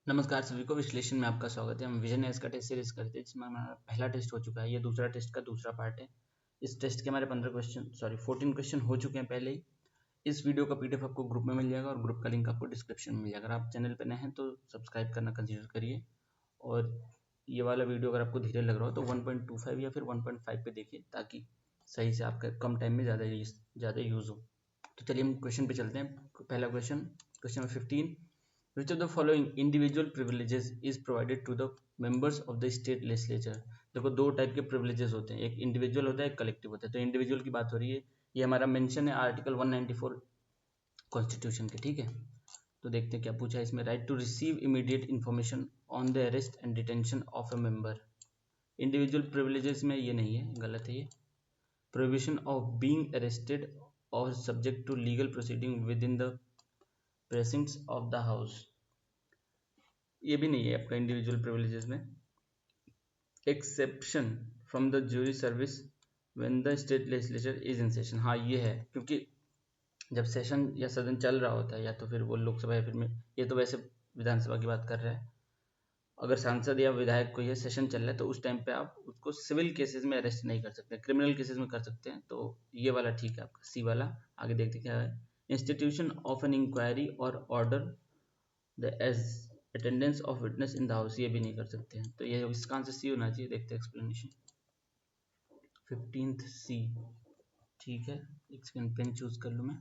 नमस्कार सभी को, विश्लेषण में आपका स्वागत है। हम विजन एस का टेस्ट सीरीज करते हैं जिसमें हमारा पहला टेस्ट हो चुका है। ये दूसरा टेस्ट का दूसरा पार्ट है। इस टेस्ट के हमारे 14 क्वेश्चन हो चुके हैं पहले ही। इस वीडियो का पीडीएफ आपको ग्रुप में मिल जाएगा और ग्रुप का लिंक आपको डिस्क्रिप्शन में मिल जाएगा। अगर आप चैनल पर नए हैं तो सब्सक्राइब करना कंसिडर करिए। और ये वाला वीडियो अगर आपको धीरे लग रहा हो तो 1.25 या फिर 1.5 पे देखिए, ताकि सही से आपका कम टाइम में ज़्यादा यूज़ हो। तो चलिए हम क्वेश्चन पे चलते हैं। पहला question number 15, which of the following individual privileges is provided to the members of the state legislature? देखो, दो टाइप के प्रिविलेजेस होते हैं, एक इंडिविजुअल होता है, एक कलेक्टिव होता है। तो इंडिविजुअल की बात हो रही है, ये हमारा मेंशन है आर्टिकल 194 कॉन्स्टिट्यूशन के, ठीक है। तो देखते हैं क्या पूछा है इसमें। Right to receive immediate information on the arrest and detention of a member. Individual privileges में ये नहीं है, गलत है ये। प्रोहिबिशन ऑफ बीइंग अरेस्टेड और subject to legal proceeding within the precincts of the house, ये भी नहीं है आपका इंडिविजुअल प्रिविलेजेस में। Exception from the jury service when the state legislature is in session, हाँ ये है, क्योंकि जब सेशन या सदन चल रहा होता है, या तो फिर वो लोकसभा या फिर में, ये तो वैसे विधानसभा की बात कर रहा है। अगर सांसद या विधायक को ये सेशन चल रहा है तो उस टाइम पे आप उसको सिविल केसेस में अरेस्ट नहीं कर सकते, क्रिमिनल केसेस में कर सकते हैं। तो ये वाला ठीक है आपका, सी वाला। आगे देखते क्या है। इंस्टीट्यूशन ऑफ एन इंक्वायरी और order the as attendance of witness in the house, ये भी नहीं कर सकते हैं। तो ये इसका आंसर सी होना चाहिए। देखते हैं एक्सप्लेनेशन। 15th सी, ठीक है। एक सेकंड, पेन चूज कर लूँ मैं।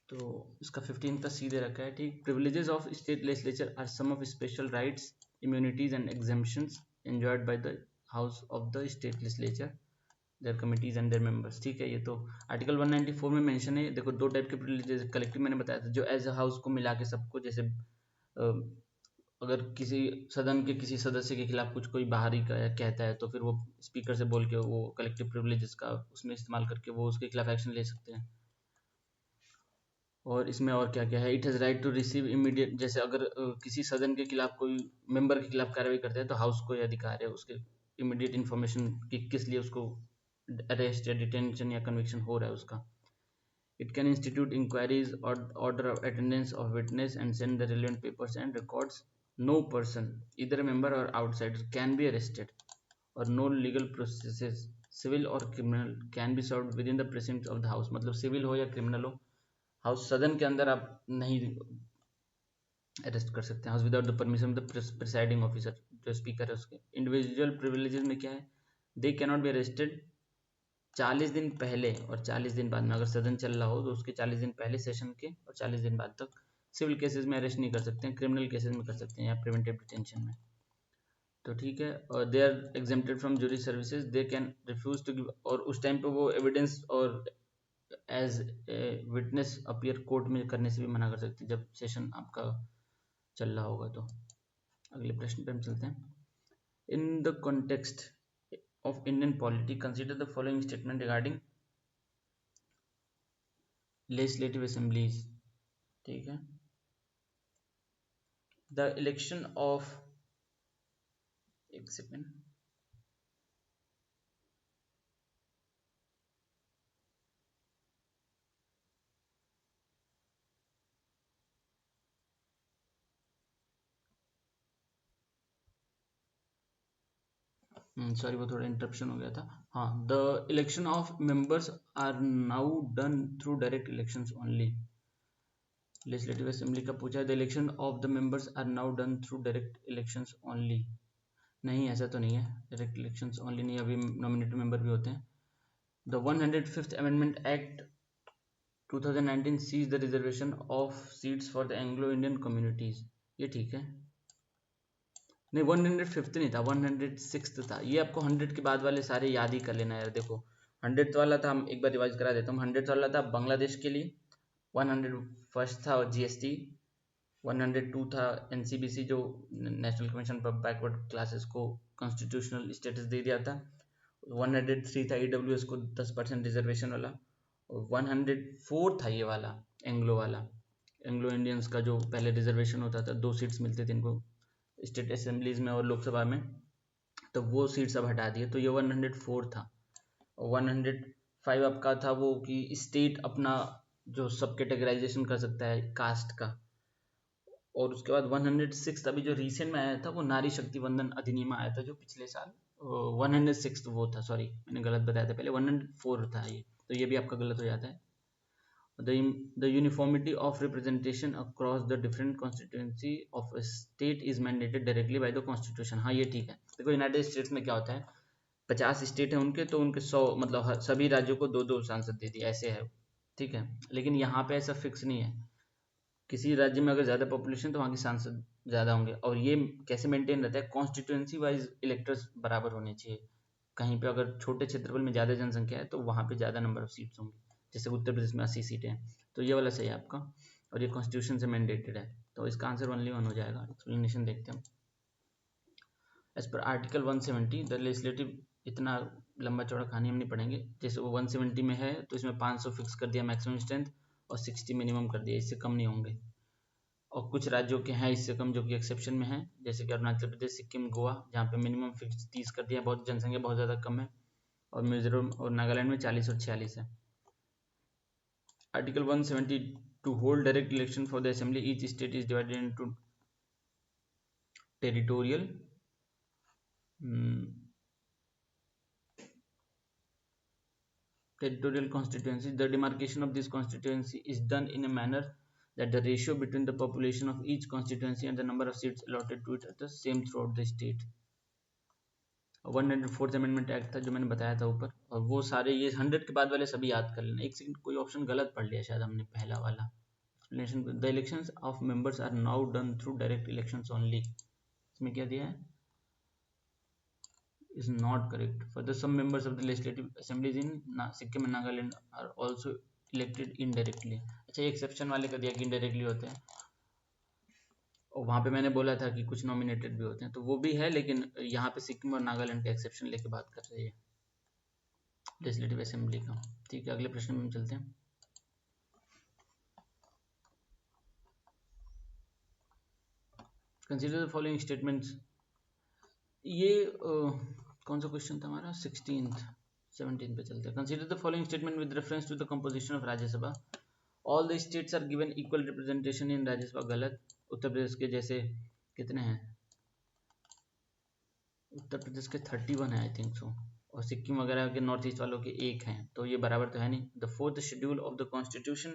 तो इसका 15 का सी दे रखा है, ठीक। Privileges of state legislature are some of special rights, immunities and exemptions enjoyed by the house of the state legislature, their committees and their members, ठीक है। ये तो आर्टिकल 194 में मेंशन है। देखो, दो टाइप के प्रिविलेजेस, कलेक्टिव मैंने बताया था, जो एज अ हाउस को मिला के सबको, जैसे अगर किसी सदन के किसी सदस्य के खिलाफ कुछ कोई बाहरी कहता है तो फिर वो स्पीकर से बोल के वो कलेक्टिव प्रिविलेजेस का उसमें इस्तेमाल करके वो उसके खिलाफ एक्शन ले सकते हैं। और इसमें और क्या क्या है। It has right to receive immediate, जैसे अगर किसी सदन के खिलाफ कोई मेंबर के खिलाफ कार्रवाई करते हैं तो हाउस को यह अधिकार है उसके इमीडिएट इन्फॉर्मेशन कि किस लिए उसको अरेस्ट या डिटेंशन या कन्विक्शन हो रहा है उसका। It can institute inquiries or order of attendance of witness and send the relevant papers and records. No person, either a member or outsider, can be arrested, or no legal processes, civil or criminal, can be served within the precincts of the house. मतलब civil हो या criminal हो, house सदन के अंदर आप नहीं arrest कर सकते हैं, house without the permission of the presiding officer, जो स्पीकर है उसके। इंडिविजुअल प्रिविलेजेस में क्या है, they can not be arrested 40 दिन पहले और 40 दिन बाद में। अगर सदन चल रहा हो तो उसके 40 दिन पहले सेशन के और 40 दिन बाद तक सिविल केसेस में अरेस्ट नहीं कर सकते हैं, क्रिमिनल केसेस में कर सकते हैं या प्रिवेंटिव डिटेंशन में। तो ठीक है। और they are exempted from jury services, they can refuse to give, और उस टाइम पे वो एविडेंस और एज विटनेस अपीयर कोर्ट में करने से भी मना कर सकते हैं जब सेशन आपका चल रहा होगा। तो अगले प्रश्न पे हम चलते हैं। In the context of Indian polity, consider the following statement regarding legislative assemblies, ठीक है। द इलेक्शन ऑफ, एक सेकेंड, सॉरी वो थोड़ा इंटरप्शन हो गया था। हाँ, the election of members are now done through direct elections only. Legislative assembly का पूछा है, the election of the members are now done through direct elections only. नहीं, ऐसा तो नहीं है, डायरेक्ट इलेक्शंस ओनली नहीं, अभी नॉमिनेटेड मेंबर भी होते हैं। The 105th amendment act 2019 ceases the reservation of seats for the Anglo Indian communities, ये ठीक है। नहीं, 105th नहीं था, 106th था। ये आपको 100 के बाद वाले सारे याद ही कर लेना यार। देखो, 100th वाला था, हम एक बार रिवाइज करा देता हूँ। 100th वाला था बांग्लादेश के लिए, 101st था जीएसटी, 102 था एनसीबीसी जो national commission for backward classes को कॉन्स्टिट्यूशनल स्टेटस दे दिया था, 103 था ईडब्ल्यूएस को 10% रिजर्वेशन वाला, और 104 था ये वाला एंग्लो वाला, एंग्लो इंडियंस का जो पहले रिजर्वेशन होता था, 2 सीट्स मिलते थे इनको स्टेट असेंबलीज में और लोकसभा में, तो वो सीट्स अब हटा दिए, तो ये 104 था। और 5 आपका था वो कि स्टेट अपना जो सब कैटेगराइजेशन कर सकता है कास्ट का। और उसके बाद 106 अभी जो रिसेंट में आया था वो नारी शक्ति वंदन अधिनियम आया था जो पिछले साल। 106 वो था, सॉरी मैंने गलत बताया था पहले, 104 था ये, तो ये भी आपका गलत हो जाता है। The uniformity of representation across the different constituency of a state is mandated directly by the constitution। हाँ ये ठीक है। देखो यूनाइटेड स्टेट्स में क्या होता है, 50 स्टेट है उनके, तो उनके 100 मतलब सभी राज्यों को दो दो सांसद दे दिए, ऐसे है, ठीक है। लेकिन यहाँ पे ऐसा फिक्स नहीं है, किसी राज्य में अगर ज़्यादा पॉपुलेशन तो वहाँ के सांसद ज़्यादा होंगे। और ये कैसे मेंटेन रहता है, कॉन्स्टिट्यूंसी वाइज इलेक्टर्स बराबर होने चाहिए। कहीं पे अगर छोटे क्षेत्रफल में ज़्यादा जनसंख्या है तो वहाँ पे ज़्यादा नंबर ऑफ सीट्स होंगी, जैसे उत्तर प्रदेश में 80 सीटें हैं, तो ये वाला सही है आपका। और ये कॉन्स्टिट्यूशन से मैंडेटेड है, तो इसका आंसर ओनली 1 हो जाएगा। एक्सप्लेनेशन देखते हैं। As per article 170 the legislative, इतना लंबा चौड़ा कहानी हम नहीं पढ़ेंगे। जैसे वो 170 में है तो इसमें 500 फिक्स कर दिया मैक्सिमम स्ट्रेंथ और 60 मिनिमम कर दिया, इससे कम नहीं होंगे। और कुछ राज्यों के हैं इससे कम जो कि एक्सेप्शन में है, जैसे कि अरुणाचल प्रदेश, सिक्किम, गोवा, जहाँ पे मिनिमम फिक्स 30 कर दिया, बहुत जनसंख्या बहुत ज़्यादा कम है। और मिजोरम और नागालैंड में 40 और 46 है। Article 170 to hold direct election for the assembly each state is divided into territorial constituencies. The demarcation of this constituency is done in a manner that the ratio between the population of each constituency and the number of seats allotted to it are the same throughout the state। 104th amendment act था जो मैंने बताया था ऊपर, और वो सारे ये 100 के बाद वाले सभी याद कर लेना। एक सेकंड, कोई ऑप्शन गलत पढ़ लिया शायद हमने, पहला वाला explanation. The elections of members are now done through direct elections only, इसमें क्या दिया है, is not correct। Further, some members of the legislative assemblies in Sikkim and Nagaland are also elected indirectly। अच्छा, ये एक्सेप्शन वाले का दिया कि इनडायरेक्टली होते हैं, और वहाँ पे मैंने बोला था कि कुछ नॉमिनेटेड भी होते हैं, तो वो भी है, लेकिन यहाँ पे सिक्किम और नागालैंड का एक्सेप्शन लेके बात कर रही है लेजिस्लेटिव असेंबली का। ठीक है, अगले प्रश्न में हम चलते हैं। Consider the following statements. ये कौन सा क्वेश्चन था हमारा, 17 पे चलते हैं। Consider the following statement with reference to the composition of Rajya Sabha. All the states are given equal representation in Rajya Sabha, गलत। उत्तर प्रदेश के जैसे कितने हैं, उत्तर प्रदेश के 31 है आई थिंक सो, और सिक्किम वगैरह के नॉर्थ ईस्ट वालों के 1 हैं, तो ये बराबर तो है नहीं। The fourth schedule of the constitution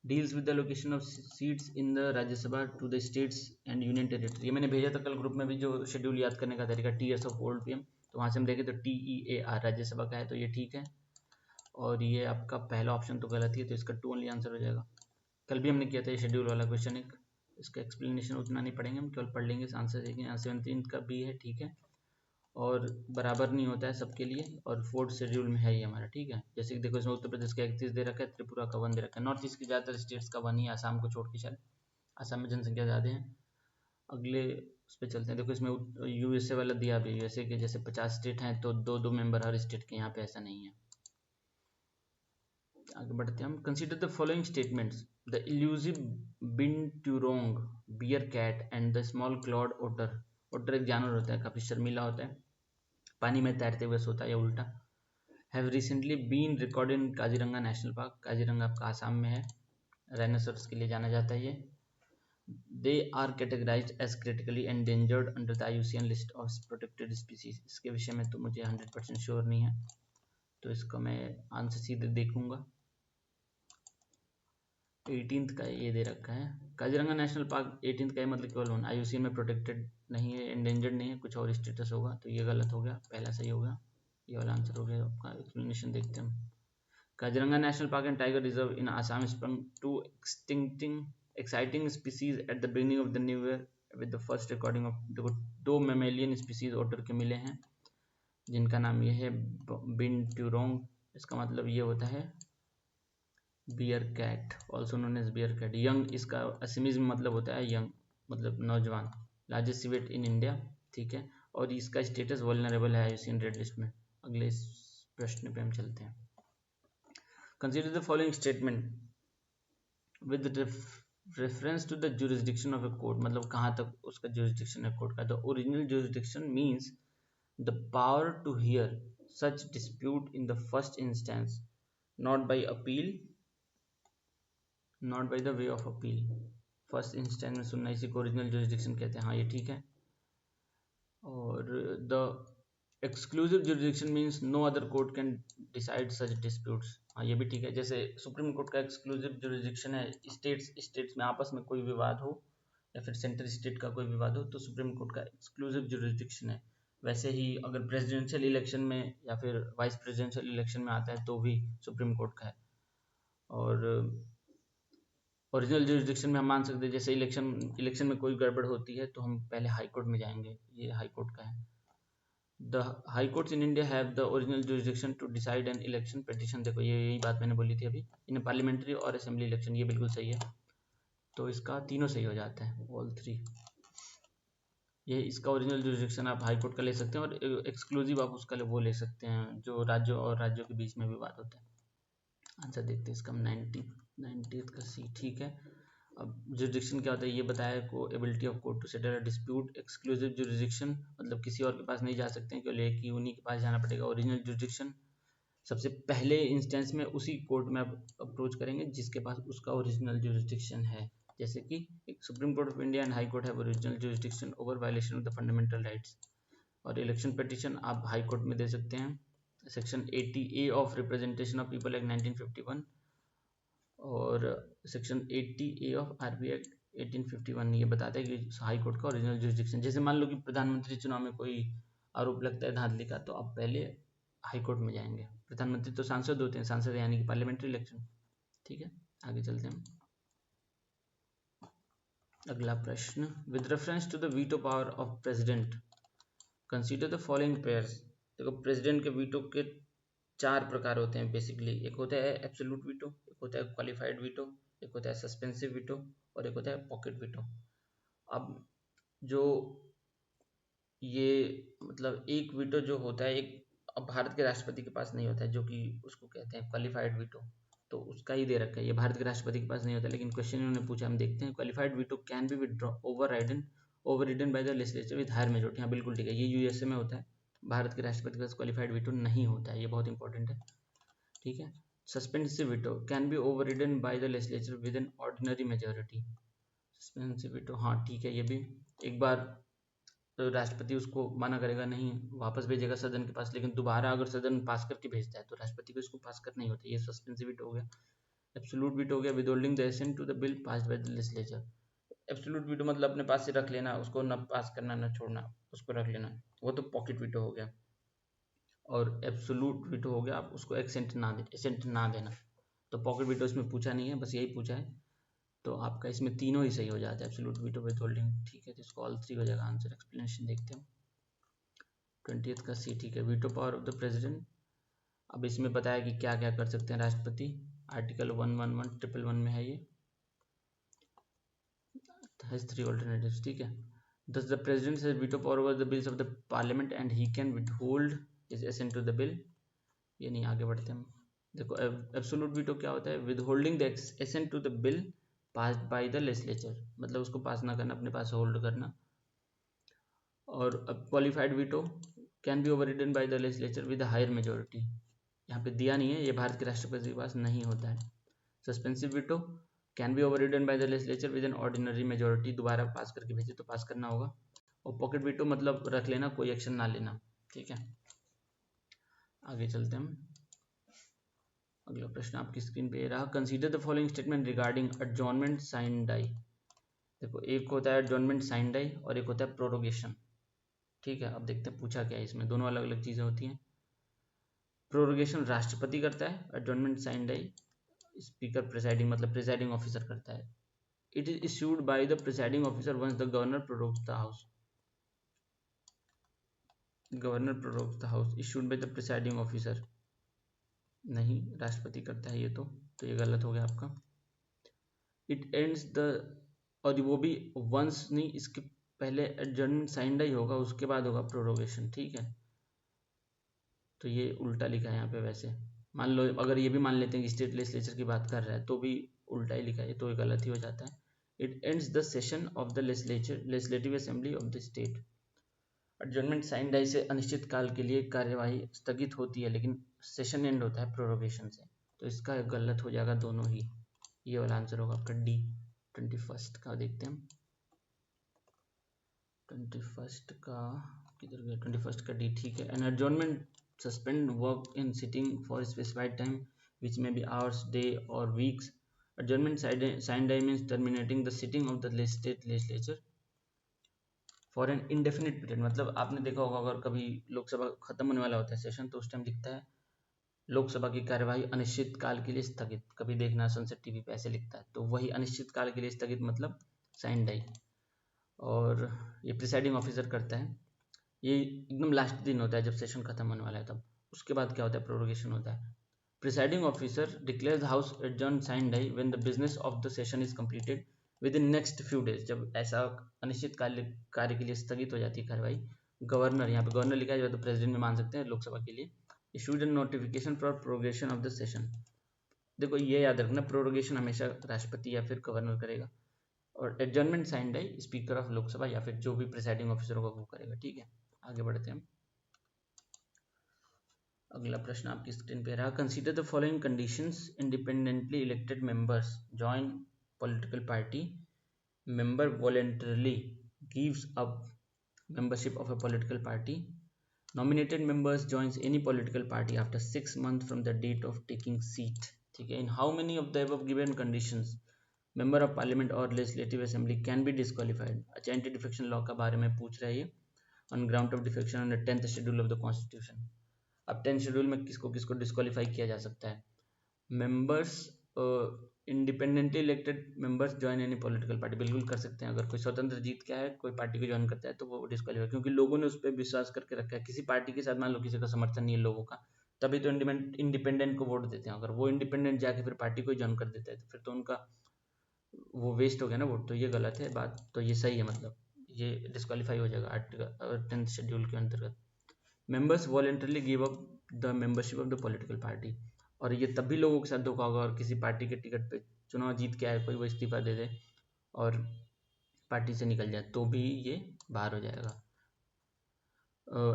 deals with the location of seats in the Rajya Sabha to the states and union territory. ये मैंने भेजा था कल ग्रुप में भी, जो शेड्यूल याद करने का तरीका, टीएस ऑफ ओल्ड पीएम, तो वहाँ से हम देखें तो TEAR राज्यसभा का है, तो ये ठीक है। और ये आपका पहला ऑप्शन तो गलत ही है, तो इसका 2 ओनली आंसर हो जाएगा। कल भी हमने किया था ये शेड्यूल वाला क्वेश्चन एक, इसका एक्सप्लेनेशन उतना नहीं पढ़ेंगे हम, केवल पढ़ लेंगे, आंसर देखेंगे। 17 का भी है, ठीक है, और बराबर नहीं होता है सबके लिए, और फोर्थ शेड्यूल में है ये हमारा, ठीक है। जैसे कि देखो इसमें उत्तर प्रदेश का 31 दे रखा है, त्रिपुरा का 1 दे रखा है, नॉर्थ ईस्ट की ज़्यादातर स्टेट्स का 1 ही है, आसाम को छोड़ के शायद, आसाम में जनसंख्या ज़्यादा है। अगले उस पर चलते हैं। देखो इसमें USA वाला दिया भी, यूएसए के जैसे 50 स्टेट हैं तो दो दो मेंबर हर स्टेट के, यहाँ पे ऐसा नहीं है। आगे बढ़ते हैं हम। Consider the following statements. The elusive binturong bear cat and the small clawed otter. Otter एक जानवर होता है, काफ़ी शर्मीला होता है, पानी में तैरते हुए सोता है या उल्टा। Have recently been recorded in Kaziranga national park. Kaziranga आपका आसाम में है, राइनोसोरस के लिए जाना जाता है ये। They are categorised as critically endangered under the IUCN list of protected species. इसके विषय में तो मुझे 100% श्योर नहीं है, तो इसका मैं आंसर सीधे देखूंगा। 18th का ये दे रखा है, काजीरंगा नेशनल पार्क 18th का है, मतलब केवल वन, IUCN में प्रोटेक्टेड नहीं है, एंडेंजर्ड नहीं है, कुछ और स्टेटस होगा, तो ये गलत हो गया, पहला सही हो गया, ये वाला आंसर हो गया आपका। एक्सप्लेनेशन देखते हैं हम। Kaziranga National Park and Tiger Reserve in Assam sprung two exciting species at the beginning of the new year with the first recording of देखो 2 मेमेलियन स्पीसीज ओटर के मिले हैं, जिनका नाम ये है बिनटुरोंग। इसका मतलब ये होता है bear cat, also known as bear cat. Young, इसका असमीज में मतलब होता है यंग, मतलब नौजवान। लार्जेस्ट सिवेट इन इंडिया, ठीक है, और इसका स्टेटस वल्नरेबल है IUCN रेड लिस्ट में। अगले प्रश्न पे हम चलते हैं। Consider the following statement with reference to the jurisdiction of a court। मतलब कहाँ तक उसका jurisdiction है कोर्ट का। The original jurisdiction means the power to hear such dispute in the first instance, not by appeal, not by the way of appeal. First instance में सुनना इसी को ओरिजिनल जुरिडिक्शन कहते हैं। हाँ, ये ठीक है। और the exclusive jurisdiction means no other court can decide such disputes. हाँ, ये भी ठीक है। जैसे सुप्रीम कोर्ट का एक्सक्लूसिव जुरिडिक्शन है, स्टेट्स में आपस में कोई विवाद हो या फिर सेंट्रल स्टेट का कोई विवाद हो तो सुप्रीम कोर्ट का एक्सक्लूसिव जुरिडिक्शन है। वैसे ही अगर प्रेसिडेंशियल इलेक्शन में या फिर वाइस प्रेसिडेंशियल इलेक्शन में आता है तो भी सुप्रीम कोर्ट का है। और ओरिजिनल जुरिडिक्शन में हम मान सकते हैं जैसे इलेक्शन में कोई गड़बड़ होती है तो हम पहले हाई कोर्ट में जाएंगे, ये हाई कोर्ट का है। The high courts in India have the original jurisdiction to decide an election petition. देखो ये यही बात मैंने बोली थी अभी, इन पार्लियामेंट्री और असेंबली इलेक्शन, ये बिल्कुल सही है। तो इसका तीनों सही हो जाता है, ऑल थ्री। ये इसका ओरिजिनल जुरिडिक्शन आप हाई कोर्ट का ले सकते हैं और एक्सक्लूसिव आप उसका वो ले सकते हैं जो राज्यों और राज्यों के बीच में विवाद होता है। आंसर देखते हैं इसका 90 का सी, ठीक है। अब जुरिडिक्शन क्या होता है ये बताया को ability of court to settle a dispute. Exclusive jurisdiction मतलब किसी और के पास नहीं जा सकते हैं, केवल एक ही उन्हीं के पास जाना पड़ेगा। ओरिजिनल जुरिडिक्शन सबसे पहले इंस्टेंस में उसी कोर्ट में आप अप्रोच करेंगे जिसके पास उसका ओरिजिनल जुरिडिक्शन है। जैसे कि supreme court of India and high court have original jurisdiction over violation of the fundamental rights. और इलेक्शन पिटीशन आप हाई कोर्ट में दे सकते हैं, section 80A of representation of people act 1951 और section 80A of RB act 1851 ये बताता है कि हाई कोर्ट का ओरिजिनल जुरिडिक्शन। जैसे मान लो कि प्रधानमंत्री चुनाव में कोई आरोप लगता है धांधली का तो आप पहले हाई कोर्ट में जाएंगे। प्रधानमंत्री तो सांसद होते हैं, सांसद यानी कि पार्लियामेंट्री इलेक्शन। ठीक है, आगे चलते हैं। अगला प्रश्न, with reference to the veto power of president consider the following pairs. देखो प्रेसिडेंट के वीटो के 4 प्रकार होते हैं बेसिकली। एक होता है एब्सोल्यूट वीटो, एक होता है क्वालिफाइड वीटो, एक होता है सस्पेंसिव वीटो और एक होता है पॉकेट वीटो। अब जो ये मतलब एक वीटो जो होता है एक अब भारत के राष्ट्रपति के पास नहीं होता है, जो कि उसको कहते हैं क्वालिफाइड वीटो, तो उसका ही दे रखा है। ये भारत के राष्ट्रपति के पास नहीं होता, लेकिन क्वेश्चन इन्होंने पूछा, हम देखते हैं। Qualified veto can be withdraw overridden by the legislature with higher majority. हाँ बिल्कुल ठीक है, ये यूएसए में होता है। भारत के राष्ट्रपति के पास क्वालिफाइड वीटो नहीं होता है, ये बहुत इंपॉर्टेंट है। ठीक है। Suspensive veto can be overridden by the legislature with an ordinary majority. Suspensive veto हाँ ठीक है, ये भी एक बार तो राष्ट्रपति उसको माना करेगा नहीं, वापस भेजेगा सदन के पास, लेकिन दोबारा अगर सदन पास करके भेजता है तो राष्ट्रपति को इसको पास करना ही होता है। ये सस्पेंसिव वीटो हो गया। एब्सोल्यूट वीटो हो गया withholding the assent to the bill passed by the legislature. Absolute veto मतलब अपने पास से रख लेना, उसको न पास करना न छोड़ना, उसको रख लेना, वो तो पॉकेट वीटो हो गया। और एब्सोल्यूट वीटो हो गया आप उसको एसेंट ना देना। तो पॉकेट वीटो इसमें पूछा नहीं है, बस यही पूछा है, तो आपका इसमें तीनों ही सही हो जाता है। एब्सोल्यूट वीटो विदहोल्डिंग ठीक है, तो इसको ऑल 3 हो जाएगा आंसर। एक्सप्लेनेशन देखते हैं 20th का सी, ठीक है। Veto power of the president, अब इसमें बताया कि क्या क्या कर सकते हैं राष्ट्रपति। आर्टिकल 111 में है ये, has 3 alternatives, ठीक है। Thus the president has veto power over the bills of the parliament and he can withhold his assent to the bill। ये नहीं, आगे बढ़ते हैं हम। देखो एब्सोल्यूट वीटो क्या होता है, withholding the assent to the bill passed by the legislature, मतलब उसको पास ना करना, अपने पास होल्ड करना। और qualified veto can be overridden by the legislature with higher majority, यहाँ पे दिया नहीं है, ये भारत के राष्ट्रपति के पास नहीं होता है। Suspensive veto can be overridden by the legislature with an ordinary majority, दोबारा पास करके भेजे तो पास करना होगा। और पॉकेट वीटो मतलब रख लेना, कोई एक्शन ना लेना। ठीक है, आगे चलते हैं हम। अगला प्रश्न आपकी स्क्रीन पे रहा, consider the following statement regarding adjournment sine die. देखो एक होता है एडजॉर्नमेंट साइन डाई और एक होता है प्रोरोगेशन। ठीक है, अब देखते हैं पूछा क्या है इसमें, दोनों अलग अलग चीज़ें होती हैं। प्रोरोगेशन राष्ट्रपति करता है, adjournment sine die speaker presiding मतलब प्रिसाइडिंग ऑफिसर करता है। It is issued by the presiding officer once the governor prorogues the house. Governor prorogues the house, issued by the presiding officer नहीं, राष्ट्रपति करता है ये तो ये गलत हो गया आपका। इट एंड्स द, और वो भी वंस नहीं, इसके पहले एडजॉर्नमेंट साइन डाई होगा, उसके बाद होगा प्रोरोगेशन। ठीक है, तो ये उल्टा लिखा है यहाँ पे। वैसे मान लो अगर ये भी मान लेते हैं कि स्टेट लेजिस्लेचर की बात कर रहा है तो भी उल्टा ही लिखा है, तो गलत ही हो जाता है। It ends the session of the legislative assembly of the state. Adjournment sine die से अनिश्चित काल के लिए कार्यवाही स्थगित होती है, लेकिन सेशन एंड होता है प्रोरोगेशन से। तो इसका गलत हो जाएगा दोनों ही, ये वाला आंसर होगा आपका डी। 21 का देखते हैं हम। 21 का किधर गया? 21 का डी, ठीक है। An adjournment suspend work in sitting for specified time which may be hours, day और weeks. Adjournment sine die means terminating the sitting of the state legislature for an indefinite period. मतलब आपने देखा होगा अगर कभी लोकसभा खत्म होने वाला होता है सेशन, तो उस टाइम लिखता है लोकसभा की कार्यवाही अनिश्चित काल के लिए स्थगित। कभी देखना सनसेट टीवी पे ऐसे लिखता है, तो वही अनिश्चित काल के लिए स्थगित मतलब साइन डाई। और ये प्रिसाइडिंग ऑफिसर करता है, ये एकदम लास्ट दिन होता है जब सेशन खत्म होने वाला है तब। उसके बाद क्या होता है? प्रोरोगेशन होता है। Presiding officer declares the house adjourn sine die when the business of the session is completed within next few days. जब ऐसा अनिश्चित कार्य के लिए स्थगित हो जाती है कार्रवाई, गवर्नर, यहाँ पे गवर्नर लिखा है, तो प्रेसिडेंट में मान सकते हैं लोकसभा के लिए, issued N notification for prorogation of the session. देखो ये याद रखना, प्रोरोगेशन हमेशा राष्ट्रपति या फिर गवर्नर करेगा, और adjournment sine die speaker of Lok Sabha या फिर जो भी प्रिसाइडिंग ऑफिसर होगा वो करेगा। ठीक है, आगे बढ़ते हैं हम। अगला प्रश्न आपकी स्क्रीन पे रहा। Consider the following conditions independently elected members join political party, member voluntarily gives up membership of a political party, nominated members joins any political party after 6 months from the date of taking seat। ठीक है, in how many of the above given conditions member of parliament or legislative assembly can be disqualified। अच्छा, anti defection law का बारे में पूछ रहा है ये, on ground of defection under 10th schedule of the constitution। अब 10th शेड्यूल में किसको किसको डिस्क्वालीफाई किया जा सकता है? Members, independently elected members join any political party, बिल्कुल कर सकते हैं। अगर कोई स्वतंत्र जीत के है, कोई पार्टी को ज्वाइन करता है, तो वो डिस्क्वालीफाई, क्योंकि लोगों ने उस पर विश्वास करके रखा है। किसी पार्टी के साथ मान लो किसी का समर्थन नहीं है लोगों का, तभी तो इंडिपेंडेंट को वोट देते हैं। अगर वो इंडिपेंडेंट जाके फिर पार्टी को ज्वाइन कर देता है, तो फिर तो उनका वो वेस्ट हो गया ना वोट। तो ये गलत है बात, तो ये सही है, मतलब ये डिस्क्वालीफाई हो जाएगा आर्टिकल 10th शेड्यूल के अंतर्गत। Members voluntarily give up the membership of the political party, और ये तभी लोगों के साथ धोखा होगा और किसी पार्टी के टिकट पे चुनाव जीत के आए कोई, वो इस्तीफा दे दे और पार्टी से निकल जाए, तो भी ये बाहर हो जाएगा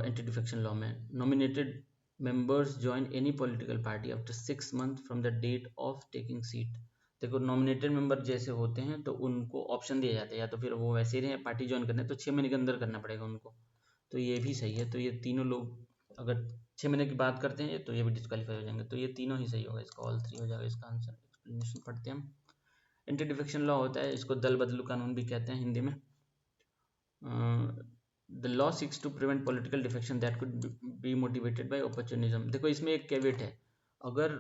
एंटी डिफेक्शन लॉ में। Nominated members join any political party after 6 month from the date of taking seat. देखो नॉमिनेटेड मेंबर जैसे होते हैं तो उनको ऑप्शन दिया जाता है, या तो फिर वो वैसे ही रहे, पार्टी ज्वाइन करना है तो 6 महीने के अंदर करना पड़ेगा उनको, तो ये भी सही है। तो ये तीनों लोग अगर 6 महीने की बात करते हैं तो ये भी डिस्क्वालीफाई हो जाएंगे, तो ये तीनों ही सही होगा, इसका ऑल 3 हो जाएगा इसका आंसर। एक्सप्लेनेशन पढ़ते हैं हम। एंटी डिफेक्शन लॉ होता है, इसको दल बदलू कानून भी कहते हैं हिंदी में। The law seeks to prevent political defection that could be motivated by opportunism. देखो इसमें एक कैवेट है, अगर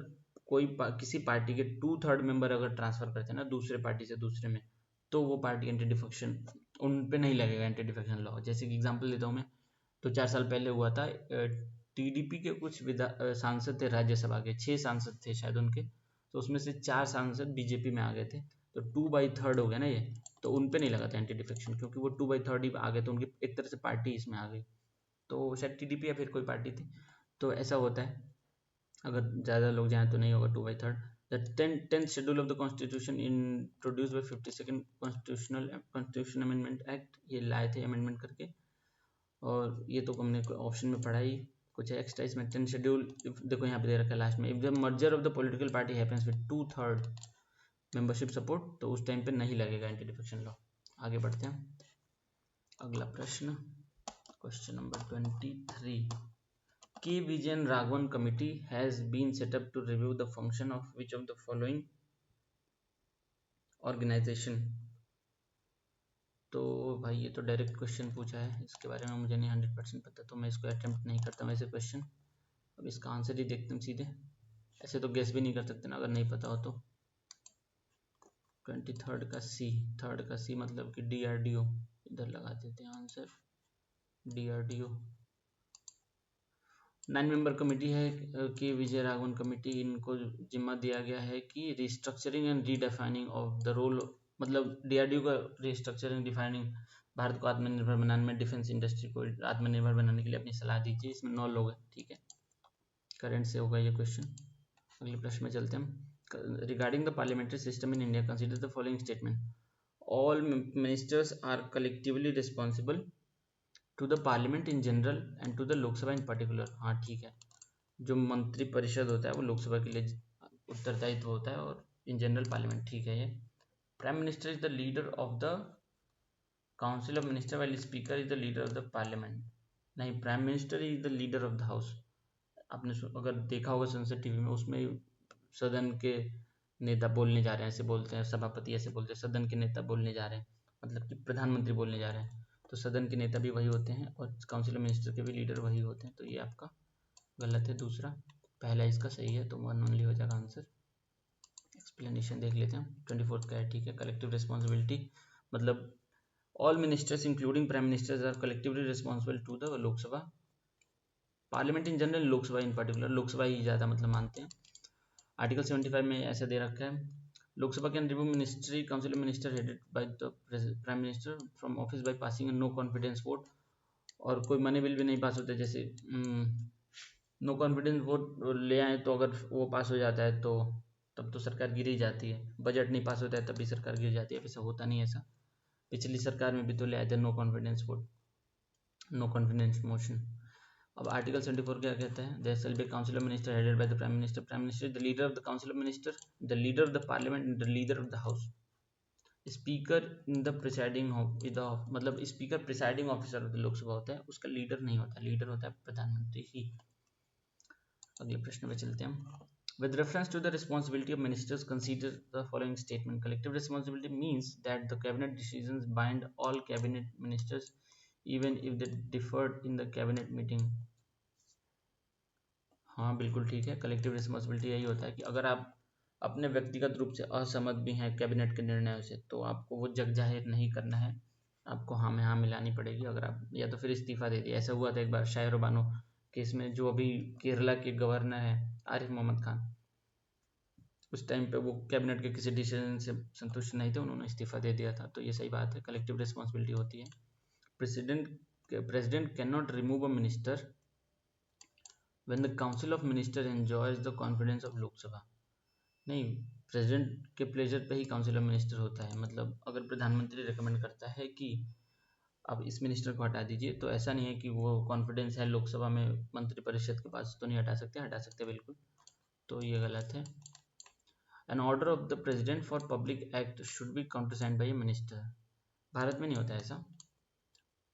कोई किसी पार्टी के 2/3 मेंबर अगर ट्रांसफर करते हैं ना दूसरे पार्टी से दूसरे में, तो वो पार्टी एंटी डिफेक्शन उन पे नहीं लगेगा एंटी डिफेक्शन लॉ। जैसे कि एग्जांपल देता हूँ मैं, तो 4 साल पहले हुआ था, टीडीपी के कुछ सांसद थे राज्यसभा के, 6 सांसद थे शायद उनके, तो उसमें से 4 सांसद बीजेपी में आ गए थे, तो 2/3 हो गया ना ये, तो उन पे नहीं लगा था एंटी डिफेक्शन, क्योंकि वो 2/3 ही आ गए, तो उनकी एक तरह से पार्टी इसमें आ गई, तो शायद टीडीपी या फिर कोई पार्टी थी। तो ऐसा होता है, अगर ज़्यादा लोग जाएँ तो नहीं होगा 2/3। The 10th schedule of the constitution introduce by 52nd constitution amendment act, ये लाए थे अमेंडमेंट करके, और ये तो हमने ऑप्शन में पढ़ा ही, कुछ एक्स्ट्रा इसमें। 10th शेड्यूल देखो यहाँ पे दे रखा है लास्ट में, if the merger of the political party happens with 2/3 membership support, तो उस टाइम पे नहीं लगेगा एंटी डिफेक्शन लॉ। आगे बढ़ते हैं, अगला प्रश्न, question number 23। K Vijayan Raghavan committee has been set up to review the function of which of the following organisation. तो भाई ये तो डायरेक्ट क्वेश्चन पूछा है, इसके बारे में मुझे नहीं 100% पता, तो मैं इसको अटेम्प्ट नहीं करता हूँ ऐसे क्वेश्चन। अब इसका आंसर ही देखते हैं सीधे, ऐसे तो गेस भी नहीं कर सकते ना अगर नहीं पता हो तो। 23rd का सी, थर्ड का सी मतलब कि DRDO, इधर लगा देते हैं आंसर DRDO। 9 मेंबर कमेटी है कि विजय राघवन कमेटी, इनको जिम्मा दिया गया है कि restructuring and redefining of the role, मतलब DRDO का रिस्ट्रक्चरिंग डिफाइनिंग, भारत को आत्मनिर्भर बनाने में, डिफेंस इंडस्ट्री को आत्मनिर्भर बनाने के लिए अपनी सलाह दीजिए। इसमें 9 लोग हैं, ठीक है, करंट से होगा ये क्वेश्चन। अगले प्रश्न में चलते हैं हम। Regarding the parliamentary system in India consider the following statement. All ministers are collectively responsible to the parliament in general and to the Lok Sabha in particular. हाँ ठीक है, जो मंत्री परिषद होता है वो लोकसभा के लिए उत्तरदायित्व होता है और इन जनरल पार्लियामेंट, ठीक है। ये prime minister is the leader of the council of minister while speaker is the leader of the parliament. नहीं, prime minister is the leader of the house. आपने अगर देखा होगा संसद टीवी में, उसमें सदन के नेता बोलने जा रहे हैं, ऐसे बोलते हैं, सभापति ऐसे बोलते हैं, सदन के नेता बोलने जा रहे हैं, मतलब कि प्रधानमंत्री बोलने जा रहे हैं, तो सदन के नेता भी वही होते हैं और काउंसिल ऑफ मिनिस्टर के भी लीडर वही होते हैं। तो ये आपका गलत है दूसरा, पहला इसका सही है, तो वन ओनली हो जाएगा आंसर। एक्सप्लेनेशन देख लेते हैं। 24 का है, ठीक है। कलेक्टिव रिस्पॉन्सिबिलिटी मतलब all ministers including prime ministers are collectively responsible to the Lok Sabha, parliament in general, Lok Sabha in particular, Lok Sabha ही ज़्यादा मतलब मानते हैं। आर्टिकल 75 में ऐसा दे रखा है, Lok Sabha can remove ministry council of minister headed by the prime minister from office by passing no confidence vote. और कोई मनी बिल भी नहीं पास होते, जैसे नो कॉन्फिडेंस वोट ले आए तो अगर वो पास हो जाता है तो तब तो सरकार गिर ही जाती है, बजट नहीं पास होता है तब भी सरकार गिर जाती है, ऐसा होता नहीं है। ऐसा पिछली सरकार में भी तो ले आए थे no confidence vote, no confidence motion. अब आर्टिकल 74 क्या कहता है, there shall be council of minister headed by the prime minister, prime minister the leader of the council of minister, the leader of the parliament, the leader of the house. Speaker in the presiding मतलब speaker presiding officer of the Lok Sabha होता है, उसका leader नहीं होता, leader होता है प्रधानमंत्री ही। अगले प्रश्न पे चलते हैं। With reference to the responsibility of ministers, consider the following statement. Collective responsibility means that the cabinet decisions bind all cabinet ministers even if they differed in the cabinet meeting. हाँ बिल्कुल ठीक है, कलेक्टिव रिस्पॉन्सिबिलिटी यही होता है कि अगर आप अपने व्यक्तिगत रूप से असहमत भी हैं कैबिनेट के निर्णयों से, तो आपको वो जग जाहिर नहीं करना है, आपको हाँ में हाँ मिलानी पड़ेगी। अगर आप या तो फिर इस्तीफा दे दिया, ऐसा हुआ था एक बार शायर बानो केस में, जो अभी केरला के गवर्नर हैं आरिफ मोहम्मद खान, उस टाइम पे वो कैबिनेट के किसी डिसीजन से संतुष्ट नहीं थे, उन्होंने इस्तीफा दे दिया था। तो ये सही बात है, कलेक्टिव रिस्पॉन्सिबिलिटी होती है। President can not remove a minister when the council of minister enjoys the confidence of Lok Sabha. नहीं, प्रेसिडेंट के प्लेजर पे ही काउंसिल ऑफ मिनिस्टर होता है, मतलब अगर प्रधानमंत्री रिकमेंड करता है कि अब इस मिनिस्टर को हटा दीजिए, तो ऐसा नहीं है कि वो कॉन्फिडेंस है लोकसभा में मंत्रिपरिषद के पास तो नहीं हटा सकते बिल्कुल, तो ये गलत है। An order of the president for public act should be countersigned by a minister. Bharat में नहीं होता ऐसा,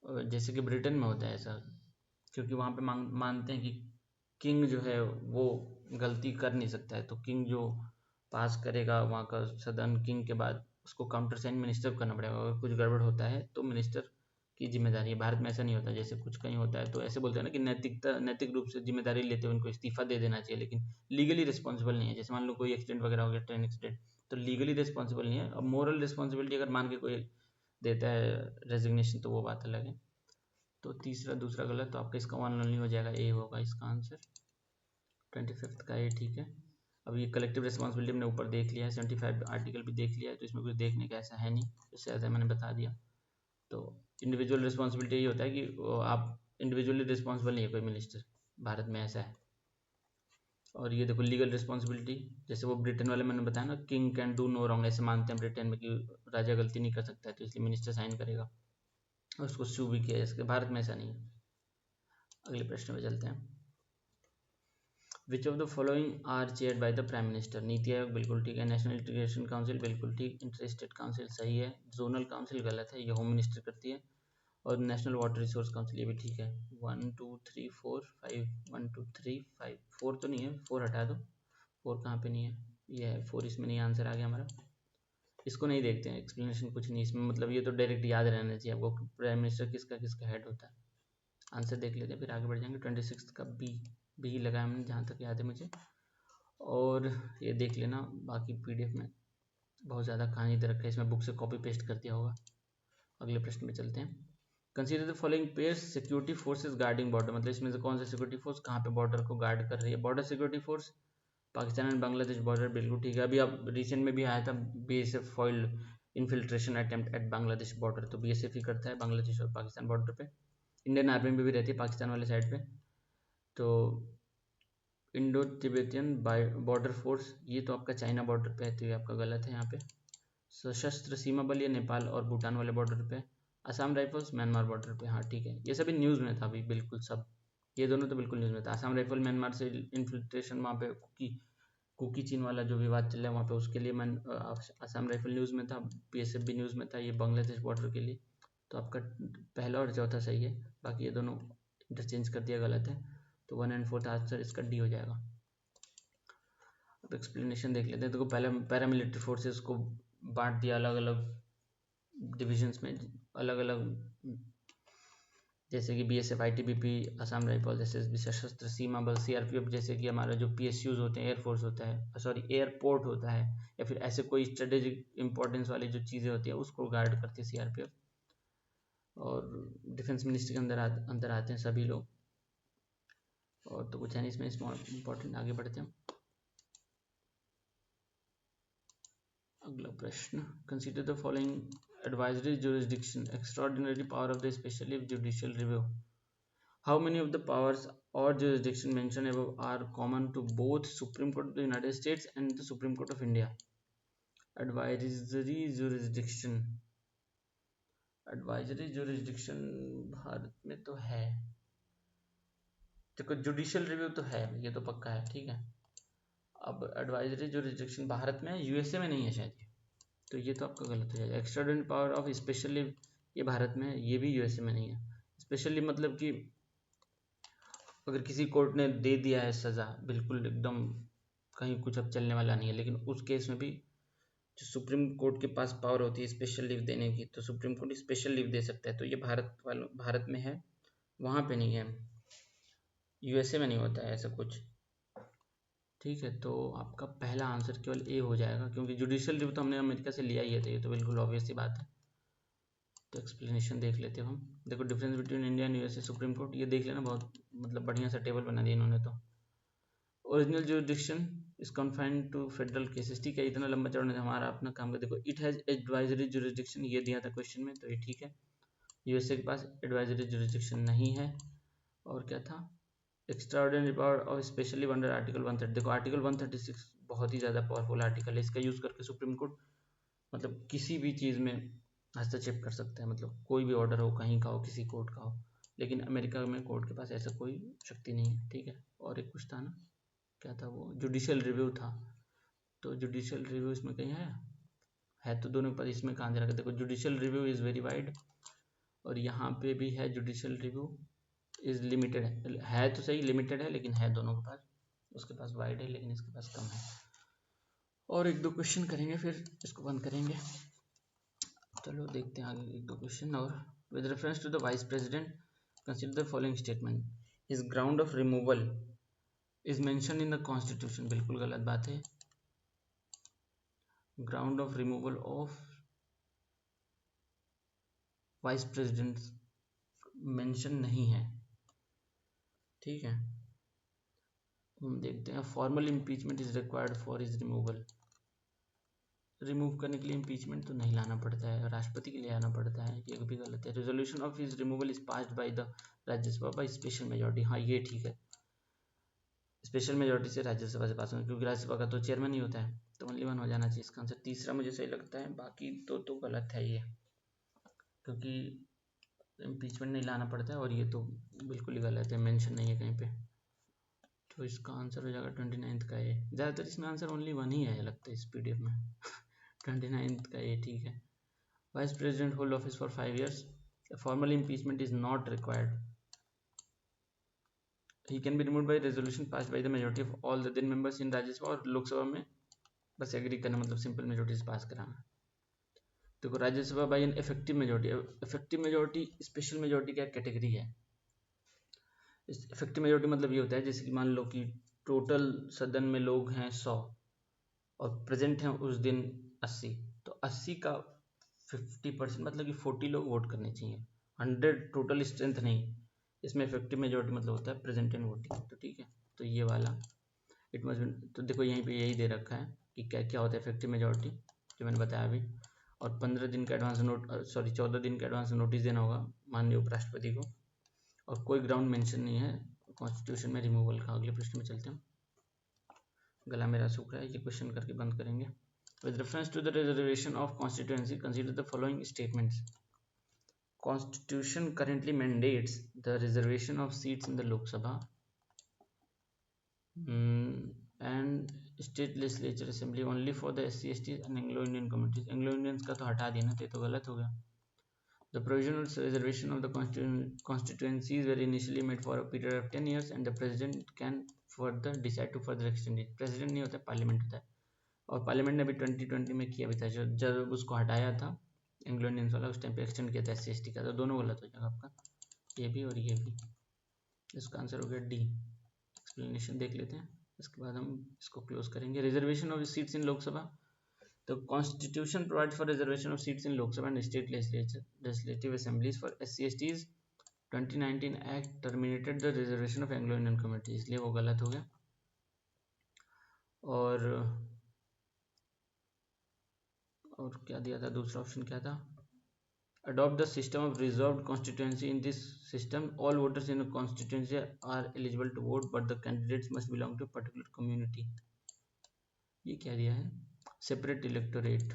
जैसे कि ब्रिटेन में होता है ऐसा, क्योंकि वहाँ पे मानते हैं कि किंग जो है वो गलती कर नहीं सकता है, तो किंग जो पास करेगा वहाँ का सदन, किंग के बाद उसको काउंटर साइन मिनिस्टर को करना पड़ेगा, अगर कुछ गड़बड़ होता है तो मिनिस्टर की जिम्मेदारी है। भारत में ऐसा नहीं होता, जैसे कुछ कहीं होता है तो ऐसे बोलते हैं ना कि नैतिक रूप से जिम्मेदारी लेते हुए उनको इस्तीफा दे देना चाहिए, लेकिन लीगली रिस्पॉन्सिबल नहीं है। जैसे मान लो कोई एक्सीडेंट वगैरह हो गया, ट्रेन एक्सीडेंट, तो लीगली रिस्पॉन्सिबल नहीं है। अब मोरल रिस्पॉन्सिबिलिटी अगर मान के कोई देता है रेजिग्नेशन तो वो बात अलग है। तो तीसरा दूसरा गलत, तो आपका इसका वन ओनली हो जाएगा, ए होगा इसका आंसर। 25 का ए ठीक है। अब ये कलेक्टिव रिस्पॉन्सिबिलिटी हमने ऊपर देख लिया है, 75 आर्टिकल भी देख लिया है, तो इसमें कुछ देखने का ऐसा है नहीं, इससे ज़्यादा मैंने बता दिया। तो इंडिविजुअल रिस्पॉन्सिबिलिटी ये होता है कि आप इंडिविजुअली रिस्पॉन्सिबल नहीं है कोई मिनिस्टर, भारत में ऐसा है। और ये देखो लीगल रिस्पॉन्सिबिलिटी, जैसे वो ब्रिटेन वाले मैंने बताया ना, king can do no wrong, ऐसे मानते हैं ब्रिटेन में कि राजा गलती नहीं कर सकता है, तो इसलिए मिनिस्टर साइन करेगा और उसको सू भी किया जा सकता है। भारत में ऐसा नहीं है। अगले प्रश्न पे चलते हैं। Which of the following are chaired by the prime minister. NITI Aayog बिल्कुल ठीक है, नेशनल इंटीग्रेशन काउंसिल बिल्कुल ठीक, इंटर स्टेट काउंसिल सही है, जोनल काउंसिल गलत है, ये होम मिनिस्टर करती है, और नेशनल वाटर रिसोर्स काउंसिल ये भी ठीक है। 1 2 3 4 5 1 2 3 5 4 तो नहीं है, 4 हटा दो, 4 कहाँ पे नहीं है, ये है 4, इसमें नहीं, आंसर आ गया हमारा। इसको नहीं देखते हैं, एक्सप्लेनेशन कुछ नहीं इसमें, मतलब ये तो डायरेक्ट याद रहना चाहिए आपको, प्राइम मिनिस्टर किसका किसका हेड होता है। आंसर देख लेते हैं फिर आगे बढ़ जाएंगे। 26 का बी लगाया मैंने जहाँ तक याद है मुझे, और ये देख लेना, बाकी पीडीएफ में बहुत ज़्यादा कहानी दे रखा है, इसमें बुक से कॉपी पेस्ट कर दिया होगा। अगले प्रश्न में चलते हैं। Consider the following pairs security forces guarding border, मतलब इसमें से कौन सा सिक्योरिटी फोर्स कहाँ पे बॉर्डर को गार्ड कर रही है। Border security force Pakistan and Bangladesh border बिल्कुल ठीक है। अभी अब रिसेंट में भी आया था BSF foiled infiltration attempt at Bangladesh border, तो बीएसएफ ही करता है बांग्लादेश और पाकिस्तान बॉर्डर पे। इंडियन आर्मी में भी रहती है पाकिस्तान वाले साइड पे। तो इंडो तिब्बतियन बॉर्डर फोर्स, ये तो आपका चाइना बॉर्डर पे है, तो ये आपका गलत है यहाँ पे। सशस्त्र सीमा बल ये नेपाल और भूटान वाले बॉर्डर पे। असम राइफल्स म्यांमार बॉर्डर पे, हाँ ठीक है, ये सभी न्यूज़ में था अभी, बिल्कुल सब, ये दोनों तो बिल्कुल न्यूज़ में था। असम राइफल म्यांमार से इन्फिल्ट्रेशन, वहाँ पे कुकी चीन वाला जो विवाद चल रहा है वहाँ पे, उसके लिए असम राइफल न्यूज़ में था, बीएसएफ भी न्यूज़ में था, ये बांग्लादेश बॉर्डर के लिए। तो आपका पहला और चौथा सही है, बाकी ये दोनों इंटरचेंज कर दिया गलत है, तो 1 एंड 4 आंसर इसका डी हो जाएगा। अब एक्सप्लेनेशन देख लेते हैं। देखो पहले पैरामिलिट्री फोर्सेस को बांट दिया अलग अलग डिविजन्स में, अलग अलग, जैसे कि BSF, ITBP, Assam rifles, SSB, सशस्त्र सीमा बल, सीआरपीएफ, जैसे कि हमारा जो पीएसयूज होते हैं, एयरफोर्स होता है, सॉरी एयरपोर्ट होता है, या फिर ऐसे कोई स्ट्रेटेजिक इंपॉर्टेंस वाली जो चीज़ें होती है उसको गार्ड करती है सीआरपीएफ। और डिफेंस मिनिस्ट्री के अंदर आते हैं सभी लोग। और तो कुछ है नहीं इसमें इम्पोर्टेंट, आगे बढ़ते हैं। अगला प्रश्न, consider the following advisory jurisdiction, extraordinary power of the specially judicial review. How many of the powers or jurisdiction mentioned above are common to both Supreme Court of the United States and the Supreme Court of India? Advisory jurisdiction, advisory jurisdiction Bharat में तो है, देखो judicial review तो है, ये तो पक्का है, ठीक है। अब एडवाइजरी जुरिस्डिक्शन भारत में है, यूएसए में नहीं है शायद, तो ये तो आपका गलत हो जाएगा। एक्स्ट्राऑर्डिनरी पावर ऑफ स्पेशली, ये भारत में है, ये भी यूएसए में नहीं है। स्पेशली मतलब कि अगर किसी कोर्ट ने दे दिया है सज़ा, बिल्कुल एकदम कहीं कुछ अब चलने वाला नहीं है, लेकिन उस केस में भी जो सुप्रीम कोर्ट के पास पावर होती है स्पेशल लीव देने की, तो सुप्रीम कोर्ट स्पेशल लीव दे सकता है, तो ये भारत में है, वहाँ पे नहीं है, यूएसए में नहीं होता है ऐसा कुछ, ठीक है। तो आपका पहला आंसर केवल ए हो जाएगा, क्योंकि जुडिशियल रिव्यू तो हमने अमेरिका से लिया ही है, तो ये तो बिल्कुल ऑब्वियस सी बात है। तो एक्सप्लेनेशन देख लेते हैं हम। देखो difference between India and USA supreme court, ये देख लेना, बहुत मतलब बढ़िया सा टेबल बना दिया इन्होंने। तो original jurisdiction is confined to federal cases, ठीक है, इतना लंबा चौड़ा हमारा अपना काम का। देखो इट हैज एडवाइजरी जुरिडिक्शन, ये दिया था क्वेश्चन में, तो ये ठीक है। यूएसए के पास एडवाइजरी जुरिडिक्शन नहीं है। और क्या था, एक्स्ट्रा ऑर्डिनरी पावर और स्पेशली अंडर आर्टिकल 130। देखो आर्टिकल 136 बहुत ही ज़्यादा पावरफुल आर्टिकल है, इसका यूज़ करके सुप्रीम कोर्ट मतलब किसी भी चीज़ में हस्तक्षेप कर सकता है, मतलब कोई भी ऑर्डर हो, कहीं का हो, किसी कोर्ट का हो, लेकिन अमेरिका में कोर्ट के पास ऐसा कोई शक्ति नहीं है, ठीक है। और एक कुछ था ना, क्या था वो, जुडिशियल रिव्यू था, तो जुडिशियल रिव्यू इसमें कहीं है तो दोनों पर, इसमें कहाँ दे रखा है, देखो judicial review is very wide, और यहाँ पे भी है जुडिशियल रिव्यू इज़ लिमिटेड, है तो सही, लिमिटेड है, लेकिन है दोनों के पास, उसके पास वाइड है लेकिन इसके पास कम है। और एक दो क्वेश्चन करेंगे फिर इसको बंद करेंगे। चलो देखते हैं आगे एक दो क्वेश्चन। और with reference to the vice president consider the following statement, his ground of removal is mention in the constitution, बिल्कुल गलत बात है। Ground of removal of vice president mention नहीं है, ठीक है। हम देखते हैं, formal impeachment is required for his removal, remove करने के लिए इम्पीचमेंट तो नहीं लाना पड़ता है, राष्ट्रपति के लिए आना पड़ता है, ये भी गलत है। Resolution of his removal is passed by the Rajya Sabha by special majority, हाँ ये ठीक है, स्पेशल मेजोरिटी से राज्यसभा से पास होना, क्योंकि राज्यसभा का तो चेयरमैन ही होता है, तो ओनली वन हो जाना चाहिए इसका आंसर। तीसरा मुझे सही लगता है, बाकी तो गलत है ये, क्योंकि इम्पीचमेंट नहीं लाना पड़ता है, और ये तो बिल्कुल ही गलत है, मेंशन नहीं है कहीं पे, तो इसका आंसर हो जाएगा 29 का ए। ज़्यादातर इसमें आंसर ओनली वन ही है लगता है इस पीडीएफ में 29 का ए, ठीक है। Vice president hold office for 5 years, formal impeachment is not required, he can be removed by resolution passed by the majority of all the then members in Rajya Sabha और लोकसभा में बस एग्री करना, मतलब सिंपल मेजोरिटी से पास कराना। देखो Rajya Sabha by an effective majority, effective majority special majority क्या category है, इफेक्टिव मेजोरिटी मतलब ये होता है जैसे कि मान लो कि टोटल सदन में लोग हैं 100 और प्रेजेंट हैं उस दिन 80, तो 80 का 50% मतलब कि 40 लोग वोट करने चाहिए, 100 टोटल स्ट्रेंथ नहीं, इसमें इफेक्टिव मेजोरिटी मतलब होता है प्रेजेंट एंड वोटिंग, तो ठीक है। तो ये वाला इट मस्ट, तो देखो यहीं पे यही दे रखा है कि क्या क्या होता है इफेक्टिव मेजोरिटी, जो मैंने बताया अभी। और 15 दिन का एडवांस नोट, सॉरी 14 दिन का एडवांस नोटिस देना होगा माननीय उपराष्ट्रपति को, और कोई ग्राउंड मेंशन नहीं है कॉन्स्टिट्यूशन में रिमूवल का। अगले प्रश्न में चलते हैं, गला मेरा सूख रहा है, ये क्वेश्चन करके बंद करेंगे। With reference to the reservation of constituency consider the following statements, Constitution currently mandates the reservation of seats in the Lok Sabha and state legislature assembly only for the SC, ST and Anglo-Indian communities. Anglo-Indians का तो हटा दिया ना, तो ये तो गलत हो गया. The provisional reservation of the constituencies were initially made for a period of 10 years and the president can further decide to further extend it. president नहीं होता, पार्लियामेंट होता है. और पार्लियामेंट ने अभी 2020 में किया भी था, जब उसको हटाया था एंग्लो इंडियंस वाला, उस टाइम पे एक्सटेंड किया था SC, ST का. तो दोनों गलत हो जाएगा आपका, ये भी और ये भी. इसका आंसर हो गया डी. एक्सप्लेनेशन देख लेते हैं, इसके बाद हम इसको क्लोज करेंगे. Reservation of seats in Lok Sabha. The Constitution provides for reservation of seats in Lok Sabha and state legislative assemblies for SC/STs. 2019 Act terminated the reservation of Anglo-Indian communities, इसलिए वो गलत हो गया. और क्या दिया था, दूसरा ऑप्शन क्या था? Adopt the system of reserved constituency. In this system, all voters in a constituency are eligible to vote, but the candidates must belong to a particular community. ये क्या दिया है? Separate electorate.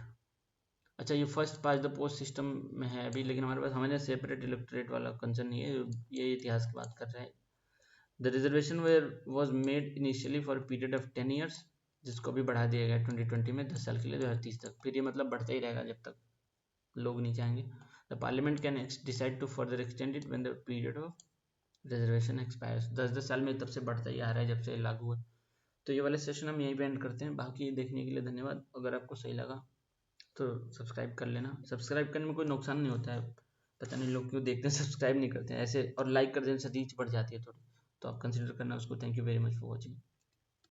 अच्छा, ये first pass the post system में है अभी, लेकिन हमारे पास हमारे सेपरेट इलेक्टोरेट वाला कंसर्न नहीं है, ये इतिहास की बात कर रहा है. The reservation was made initially for period of 10 years, जिसको भी बढ़ा दिया गया 2020 में 10 साल के लिए 2030 तक. फिर ये मतलब बढ़ता ही रहेगा जब तक लोग नहीं चाहेंगे. The parliament can decide to further extend it when the period of reservation expires. 10-10 साल में तब से बढ़ता ही आ रहा है जब से लागू हुआ. तो ये वाले सेशन हम यहीं पे एंड करते हैं. बाकी देखने के लिए धन्यवाद. अगर आपको सही लगा तो सब्सक्राइब कर लेना. सब्सक्राइब करने में कोई नुकसान नहीं होता है, पता नहीं लोग क्यों देखते हैं सब्सक्राइब नहीं करते हैं ऐसे, और लाइक कर देने से रीच बढ़ जाती है थोड़ी, तो आप कंसिडर करना उसको. Thank you very much for watching.